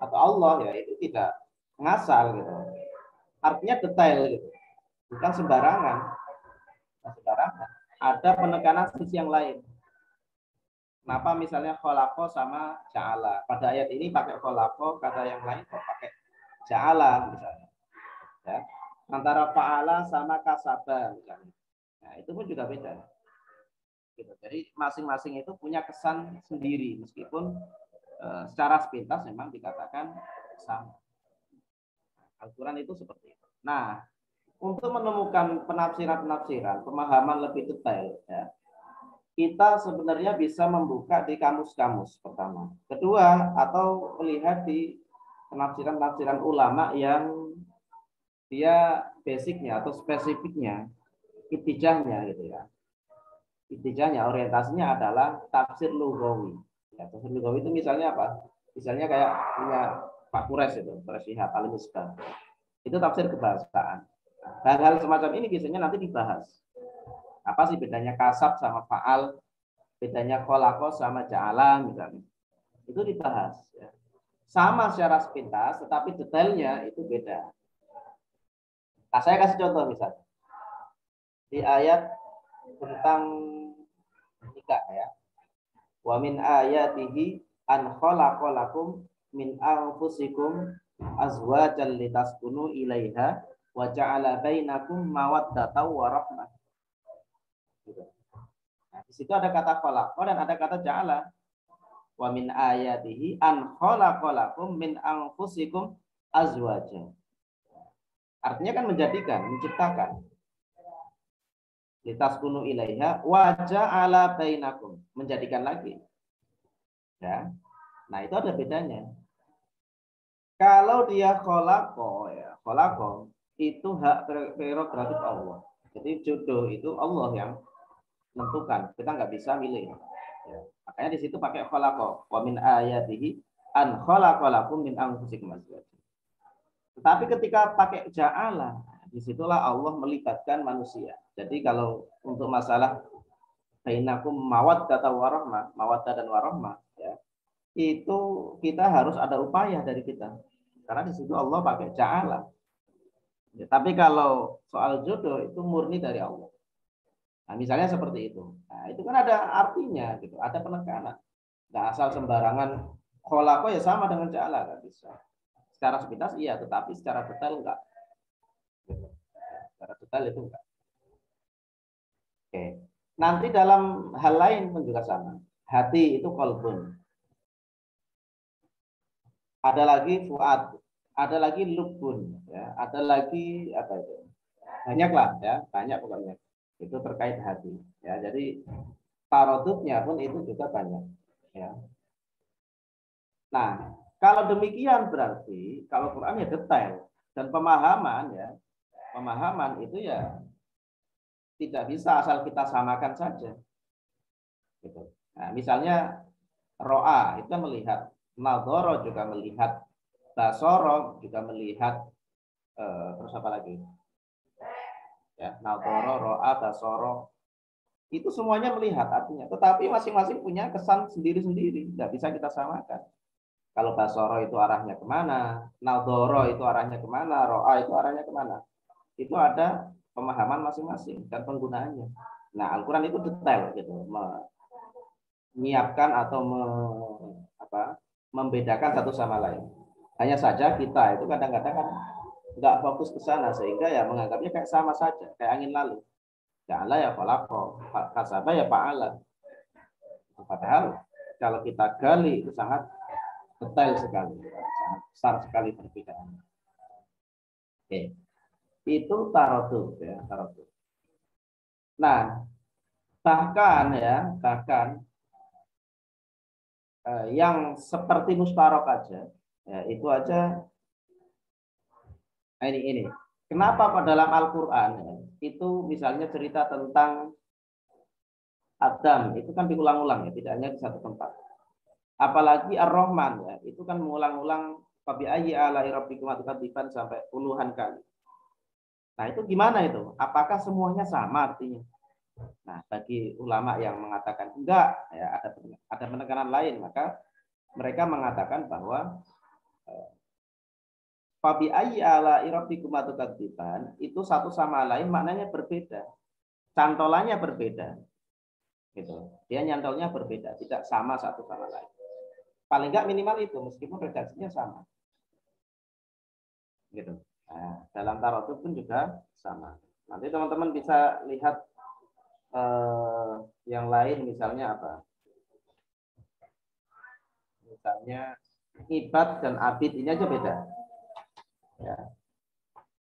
atau Allah ya itu tidak ngasal gitu, artinya detail gitu, bukan sembarangan. Ada penekanan sisi yang lain. Kenapa misalnya kholako sama ja'ala? Pada ayat ini pakai kholako, kata yang lain kok pakai ja'ala misalnya. Ya. Antara fa'ala sama kasaba misalnya. Nah, itu pun juga beda. Gitu. Jadi masing-masing itu punya kesan sendiri meskipun secara sepintas memang dikatakan sama. Al-Quran itu seperti itu. Nah, untuk menemukan penafsiran-penafsiran, pemahaman lebih detail, ya, kita sebenarnya bisa membuka di kamus-kamus pertama. Kedua, atau melihat di penafsiran-penafsiran ulama yang dia basicnya atau spesifiknya, itijahnya gitu ya. Itijahnya, orientasinya adalah tafsir lughawi. Ya, tafsir lughawi itu misalnya apa? Misalnya kayak punya Pak Kures itu, Kures Shihab Al-Misbah. Itu tafsir kebahasaan. Hal-hal semacam ini biasanya nanti dibahas. Apa sih bedanya kasab sama faal, bedanya kholako sama ja'ala misalnya. Itu dibahas. Ya. Sama secara sepintas, tetapi detailnya itu beda. Nah, saya kasih contoh misalnya. Di ayat tentang nikah ya. Wa min ayatihi an khalaqalakum min anfusikum azwajan litaskunu ilaiha wa ja'ala bainakum mawaddatan wa rahmah. Nah, di situ ada kata khalaqa dan ada kata ja'ala. Wa min ayatihi an khalaqalakum min anfusikum azwajan. Artinya kan menjadikan, menciptakan. Litaskunu ilaiha wa ja'ala bainakum, menjadikan lagi. Ya. Nah, itu ada bedanya. Kalau dia kholaqo ya, kholaqo itu hak prerogatif Allah. Jadi jodoh itu Allah yang menentukan. Kita nggak bisa milih. Ya. Makanya di situ pakai kholaqo. Wa min ayatihi an khalaqalakum min anfusikum azwajan. Tetapi ketika pakai ja'ala, disitulah Allah melibatkan manusia. Jadi kalau untuk masalah bainakum mawaddah dan warahmah, mawaddah dan warahmah, ya, itu kita harus ada upaya dari kita. Karena di situ Allah pakai ja'ala. Ya, tapi kalau soal jodoh itu murni dari Allah. Nah, misalnya seperti itu. Nah, itu kan ada artinya gitu, ada penekanan. Nggak asal sembarangan kholaqo ya sama dengan ja'ala, nggak bisa. Secara sepintas iya, tetapi secara detail enggak. Secara detail itu enggak. Oke. Nanti dalam hal lain pun juga sama. Hati itu qalbun. Ada lagi fuad, ada lagi lubun, ya, ada lagi apa itu? Banyaklah ya, banyak pokoknya. Itu terkait hati, ya. Jadi tarodufnya pun itu juga banyak, ya. Nah, kalau demikian berarti kalau Quran ya detail dan pemahaman ya, pemahaman itu ya tidak bisa asal kita samakan saja. Gitu. Nah, misalnya ro'a itu melihat, nadhara juga melihat, basara juga melihat, terus apa lagi? Ya, nadhara, ro'a, basara itu semuanya melihat artinya. Tetapi masing-masing punya kesan sendiri-sendiri, tidak bisa kita samakan. Kalau basara itu arahnya kemana, nadhara itu arahnya kemana, ro'a itu arahnya kemana. Itu ada pemahaman masing-masing dan penggunaannya. Nah, Al-Quran itu detail gitu, menyiapkan atau membedakan satu sama lain. Hanya saja kita itu kadang-kadang kan nggak fokus ke sana sehingga ya menganggapnya kayak sama saja, kayak angin lalu. Ja'ala ya falaqo, kasaba ya fa'ala. Padahal kalau kita gali itu sangat detail sekali, sangat besar sekali perbedaan. Oke. Itu taroduf ya, taroduf. Nah, bahkan yang seperti mustarok aja, ya, itu aja. Nah, ini. Kenapa pada dalam Al-Quran ya, itu misalnya cerita tentang Adam, itu kan diulang-ulang ya, tidak hanya di satu tempat. Apalagi Ar-Rahman ya, itu kan mengulang-ulang fabi ayyi ala'i rabbikum tukadziban sampai puluhan kali. Nah, itu gimana itu? Apakah semuanya sama artinya? Nah, bagi ulama yang mengatakan enggak, ya ada penekanan lain, maka mereka mengatakan bahwa fabi ayyi ala'i rabbikum tukadziban itu satu sama lain maknanya berbeda. Cantolannya berbeda. Gitu. Dia nyantolnya berbeda, tidak sama satu sama lain. Paling enggak minimal itu, meskipun redaksinya sama. Gitu. Nah, dalam taroduf pun juga sama. Nanti teman-teman bisa lihat yang lain, misalnya apa? Misalnya ibad dan abid, ini aja beda. Ya.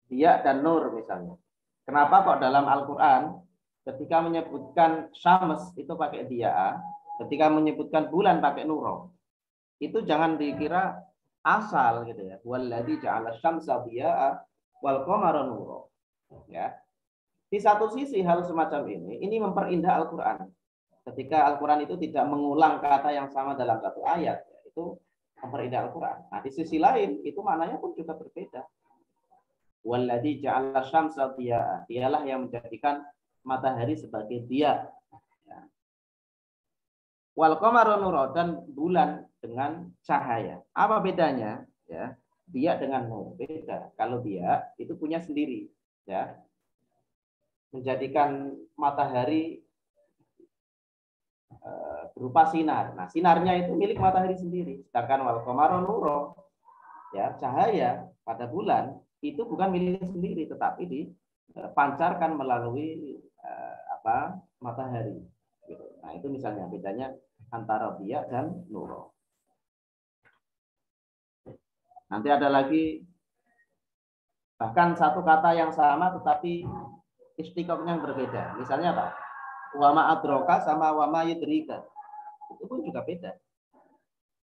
Dia dan nur misalnya. Kenapa kok dalam Al-Quran ketika menyebutkan syams itu pakai dia, ketika menyebutkan bulan pakai nuro, itu jangan dikira asal gitu ya. Walladzi ja'ala syamsa diya'a wal qamara nuro. Ya. Di satu sisi hal semacam ini memperindah Al-Quran. Ketika Al-Quran itu tidak mengulang kata yang sama dalam satu ayat, ya, itu memperindah Al-Quran. Nah, di sisi lain itu maknanya pun juga berbeda. Walladzi ja'ala syamsa diya'a. Dialah yang menjadikan matahari sebagai dia. Ya. Wal qamara nuro, dan bulan dengan cahaya. Apa bedanya? Ya, dia dengan nur beda. Kalau dia itu punya sendiri, ya, menjadikan matahari berupa sinar. Nah, sinarnya itu milik matahari sendiri. Sedangkan wal qamara nuro, ya, cahaya pada bulan itu bukan milik sendiri, tetapi dipancarkan melalui matahari. Gitu. Nah, itu misalnya bedanya antara dia dan nuro. Nanti ada lagi bahkan satu kata yang sama tetapi istiqomahnya berbeda. Misalnya apa? Wama adroka sama wama yudrika. Itu pun juga beda.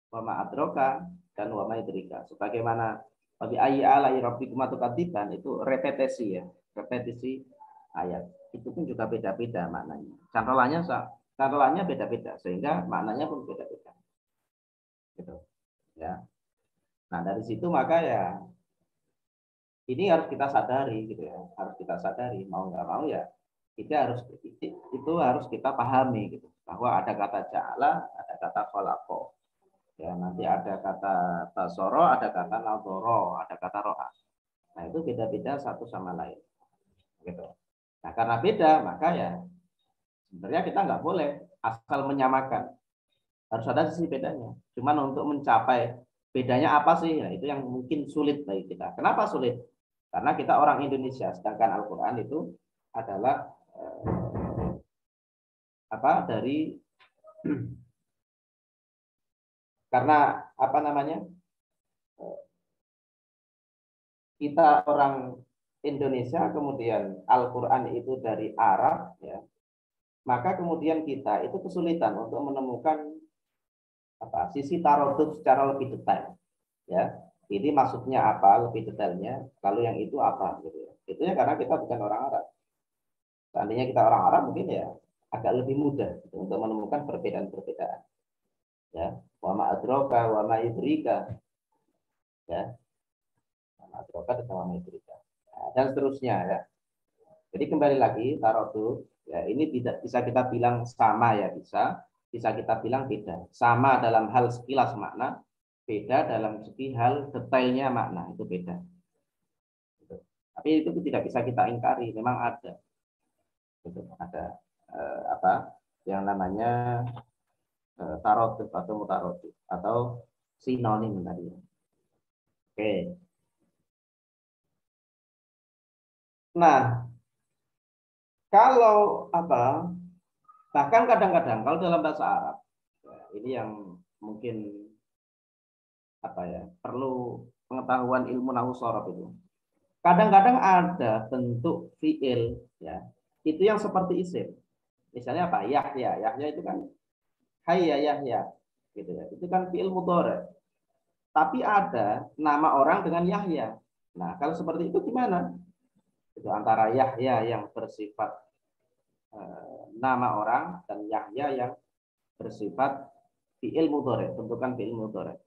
Wama adroka dan wama yudrika. Sebagaimana bagi ayyi ala'i rabbikum tukadziban, itu repetisi ya, repetisi ayat. Itu pun juga beda-beda maknanya. Cantolannya beda-beda sehingga maknanya pun beda-beda. Gitu. Ya. Nah, dari situ maka ya ini harus kita sadari gitu ya, harus kita sadari, mau nggak mau ya kita harus kita pahami gitu, bahwa ada kata ja'ala, ada kata khalaqo. Ya, nanti ada kata tasoro, ada kata nadoro, ada kata ro'a. Nah, itu beda-beda satu sama lain. Gitu. Nah, karena beda, maka ya sebenarnya kita nggak boleh asal menyamakan. Harus ada sisi bedanya. Cuman untuk mencapai bedanya apa sih? Nah, itu yang mungkin sulit bagi kita. Kenapa sulit? Karena kita orang Indonesia, sedangkan Al-Quran itu adalah dari karena kita orang Indonesia, kemudian Al-Quran itu dari Arab, ya, maka kemudian kita itu kesulitan untuk menemukan sisi taroduf secara lebih detail. Ya, ini maksudnya apa lebih detailnya, lalu yang itu apa gitu ya. Itu ya karena kita bukan orang Arab. Seandainya kita orang Arab mungkin ya agak lebih mudah gitu, untuk menemukan perbedaan-perbedaan. Ya, wa ma adraka wa ma yudrika. Ya. Wa ma adraka dan wa ma yudrika. Nah, dan seterusnya ya. Jadi kembali lagi taroduf ya, ini tidak bisa kita bilang sama ya, bisa kita bilang beda. Sama dalam hal sekilas makna, beda dalam segi hal detailnya makna, itu beda. Gitu. Tapi itu tidak bisa kita ingkari, memang ada. Gitu. Ada yang namanya taroduf atau mutaroduf atau sinonim tadi. Oke. Nah, kalau bahkan kadang-kadang kalau dalam bahasa Arab, ya, ini yang mungkin perlu pengetahuan ilmu nahwu shorof itu. Kadang-kadang ada bentuk fiil ya, itu yang seperti isim. Misalnya apa? Yahya. Yahya itu kan hayya Yahya gitu ya. Itu kan fiil mudhari'. Tapi ada nama orang dengan Yahya. Nah, kalau seperti itu gimana? Itu antara Yahya yang bersifat nama orang dan Yahya yang bersifat fiil mudhari', bentukan fiil mudhari'.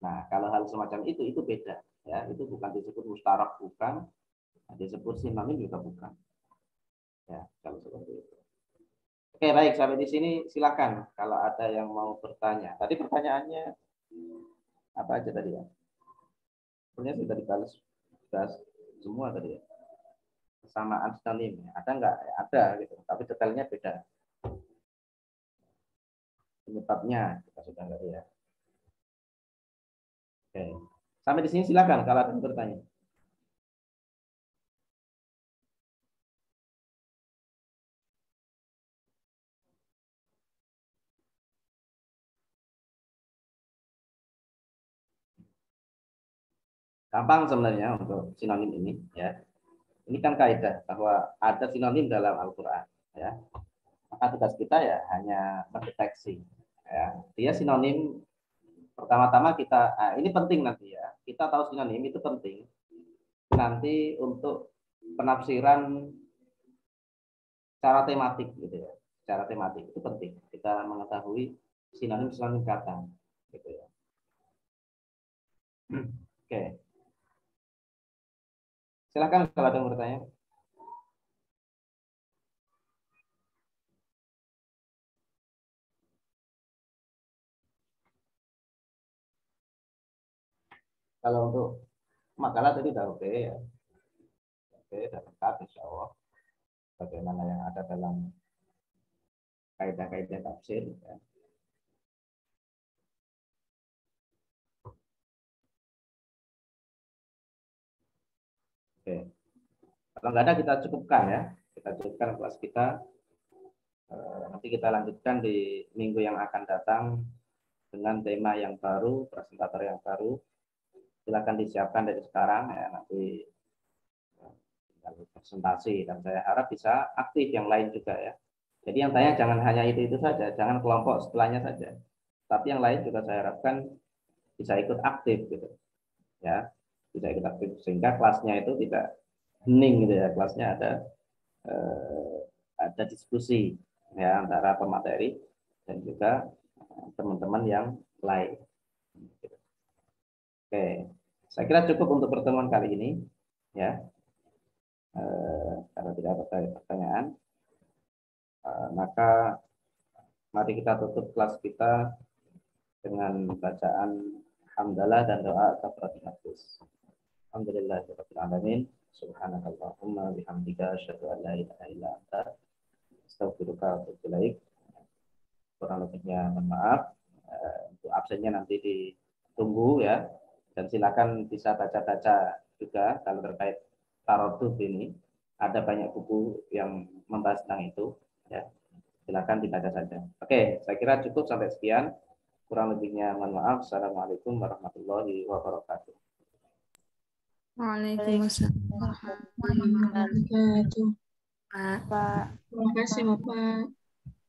Nah, kalau hal semacam itu beda ya. Itu bukan disebut mustarak, bukan disebut sinonim juga bukan. Ya, kalau seperti itu. Oke, baik, sampai di sini silakan kalau ada yang mau bertanya. Tadi pertanyaannya apa aja tadi ya? Sebenarnya sudah dibalas semua tadi ya. Kesamaan sinonim, ada nggak? Ya, ada gitu, tapi detailnya beda. Penyebabnya kita sudah nggak ya. Oke, sampai di sini silakan kalau ada yang bertanya. Gampang sebenarnya untuk sinonim ini ya. Ini kan kaidah bahwa ada sinonim dalam Al-Qur'an ya. Maka tugas kita ya hanya mendeteksi ya. Dia sinonim pertama-tama kita ini penting nanti ya. Kita tahu sinonim itu penting nanti untuk penafsiran secara tematik gitu ya. Secara tematik itu penting. Kita mengetahui sinonim kata gitu ya. Oke. Silakan kalau ada yang bertanya. Kalau untuk makalah tadi udah oke ya. Oke, sudah lengkap insya Allah. Bagaimana yang ada dalam kaidah-kaidah tafsir ya. Oke. Kalau nggak ada kita cukupkan ya. Kita cukupkan kelas kita. Nanti kita lanjutkan di minggu yang akan datang dengan tema yang baru, presentator yang baru. Silakan disiapkan dari sekarang ya, nanti presentasi dan saya harap bisa aktif yang lain juga ya. Jadi yang tanya jangan hanya itu saja, jangan kelompok setelahnya saja. Tapi yang lain juga saya harapkan bisa ikut aktif gitu. Ya, bisa ikut aktif sehingga kelasnya itu tidak hening gitu ya. Kelasnya ada diskusi ya antara pemateri dan juga teman-teman yang lain. Oke, saya kira cukup untuk pertemuan kali ini ya. Kalau tidak ada pertanyaan, maka mari kita tutup kelas kita dengan bacaan hamdalah dan doa kafaratul majlis. Alhamdulillahirabbil alamin. Subhanakallahumma bihamdika asyhadu an la ilaha illa anta astaghfiruka wa atubu ilaik. Kurang lebihnya mohon maaf. Untuk absennya nanti ditunggu ya. Dan silakan bisa baca-baca juga kalau terkait taroduf ini. Ada banyak buku yang membahas tentang itu ya. Silakan dibaca saja. Oke, saya kira cukup sampai sekian. Kurang lebihnya mohon maaf. Assalamualaikum warahmatullahi wabarakatuh. Waalaikumsalam warahmatullahi wabarakatuh. Pak. Terima kasih Bapak.